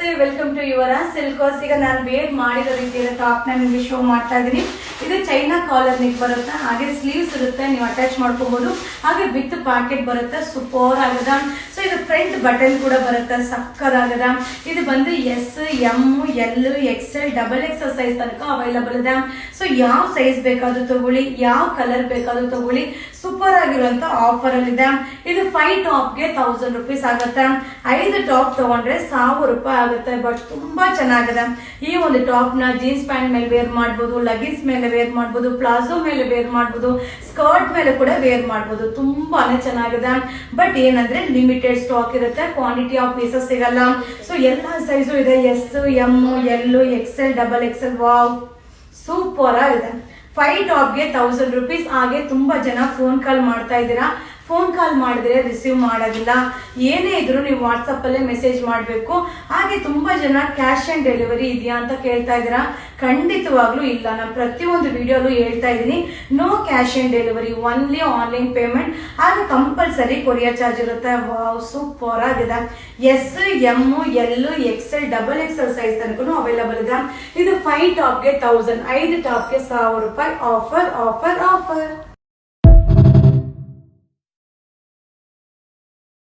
ನಮಸ್ತೆ, welcome to ಯುವರ ಸಿಲ್ಕೋಸ್. ಈಗ ನಾನು ವೇರ್ ಮಾಡಿರೋ ರೀತಿಯ ಟಾಪ್ ನ ನಿಮಗೆ ಶೋ ಮಾಡ್ತಾ ಇದ್ದೀನಿ. ಇದು ಚೈನಾ ಕಾಲರ್ ನೆಕ್ ಬರುತ್ತೆ, ಹಾಗೆ ಸ್ಲೀವ್ಸ್ ಇರುತ್ತೆ, ನೀವು ಅಟ್ಯಾಚ್ ಮಾಡ್ಕೋಬಹುದು. ಹಾಗೆ ವಿತ್ ಪಾಕೆಟ್ ಬರುತ್ತೆ, ಸೂಪರ್ ಆಗದ. ಸೊ ಇದು ಫ್ರಂಟ್ ಬಟನ್ ಕೂಡ ಬರುತ್ತೆ, ಸಕ್ಕದಾಗದ. ಇದು ಬಂದು S, M, L, XL, double XL size ತನಕ ಅವೈಲಬಲ್ ಇದೆ. ಸೊ ಯಾವ ಸೈಜ್ ಬೇಕಾದ್ರೂ ತಗೊಳ್ಳಿ, ಯಾವ ಕಲರ್ ಬೇಕಾದ್ರೂ ತಗೊಳ್ಳಿ, ಸೂಪರ್ ಆಗಿರುವಂತ ಆಫರ್ ಅಲ್ಲಿ ಇದೆ. ಇದು 5 ಟಾಪ್ಗೆ 1000 ರೂಪೀಸ್ ಆಗುತ್ತೆ. 5 ಟಾಪ್ ತಗೊಂಡ್ರೆ 1000 ರೂಪಾಯಿ ಆಗುತ್ತೆ. ಬಟ್ ತುಂಬಾ ಚೆನ್ನಾಗಿದೆ. ಈ ಒಂದು ಟಾಪ್ ನ ಜೀನ್ಸ್ ಪ್ಯಾಂಟ್ ಮೇಲೆ ವೇರ್ ಮಾಡಬಹುದು, ಲಗಿನ್ಸ್ ಮೇಲೆ ವೇರ್ ಮಾಡಬಹುದು, ಪ್ಲಾಜೋ ಮೇಲೆ ವೇರ್ ಮಾಡಬಹುದು, ಸ್ಕರ್ಟ್ ಮೇಲೆ ಕೂಡ ವೇರ್ ಮಾಡಬಹುದು. ತುಂಬಾನೇ ಚೆನ್ನಾಗಿದೆ. ಬಟ್ ಏನಂದ್ರೆ ಲಿಮಿಟೆಡ್ ಸ್ಟಾಕ್ ಇರುತ್ತೆ, ಕ್ವಾಂಟಿಟಿ ಆಫ್ ಪೀಸಸ್ ಸಿಗಲ್ಲ. ಸೊ ಎಲ್ಲಾ ಸೈಜು ಇದೆ, S, M, L, XL, double XL. Wow, super ಆಗಿದೆ. 5 ಟಾಪ್ಗೆ 1000 ರೂಪೀಸ್. ಹಾಗೆ ತುಂಬಾ ಜನ ಫೋನ್ ಕಾಲ್ ಮಾಡ್ತಾ ಇದ್ದೀರಾ. ಫೋನ್ ಕಾಲ್ ಮಾಡಿದ್ರೆ ರಿಸೀವ್ ಮಾಡೋದಿಲ್ಲ. ಏನೇ ಇದ್ರು ನೀವು ವಾಟ್ಸಪ್ ಅಲ್ಲೇ ಮೆಸೇಜ್ ಮಾಡಬೇಕು. ಹಾಗೆ ತುಂಬಾ ಜನ ಕ್ಯಾಶ್ ಆನ್ ಡೆಲಿವರಿ ಇದೆಯಾ ಅಂತ ಕೇಳ್ತಾ ಇದ್ದೀರಾ. ಖಂಡಿತವಾಗ್ಲೂ ಇಲ್ಲ. ನಾನು ಪ್ರತಿಯೊಂದು ವಿಡಿಯೋಲು ಹೇಳ್ತಾ ಇದ್ದೀನಿ, no cash on delivery, only online payment. ಹಾಗೆ ಕಂಪಲ್ಸರಿ ಕೊರಿಯರ್ ಚಾರ್ಜ್ ಇರುತ್ತೆ. ವಾವ್, ಸೂಪರ್ ಆಗಿದೆ. S, M, L, XL, double XL size ತನಕ ಅವೈಲಬಲ್ ಇದೆ. ಇದು 5 ಟಾಪ್ಗೆ 1000, 5 ಟಾಪ್ಗೆ 1000 ರೂಪಾಯಿ ಆಫರ್ ಆಫರ್ ಆಫರ್.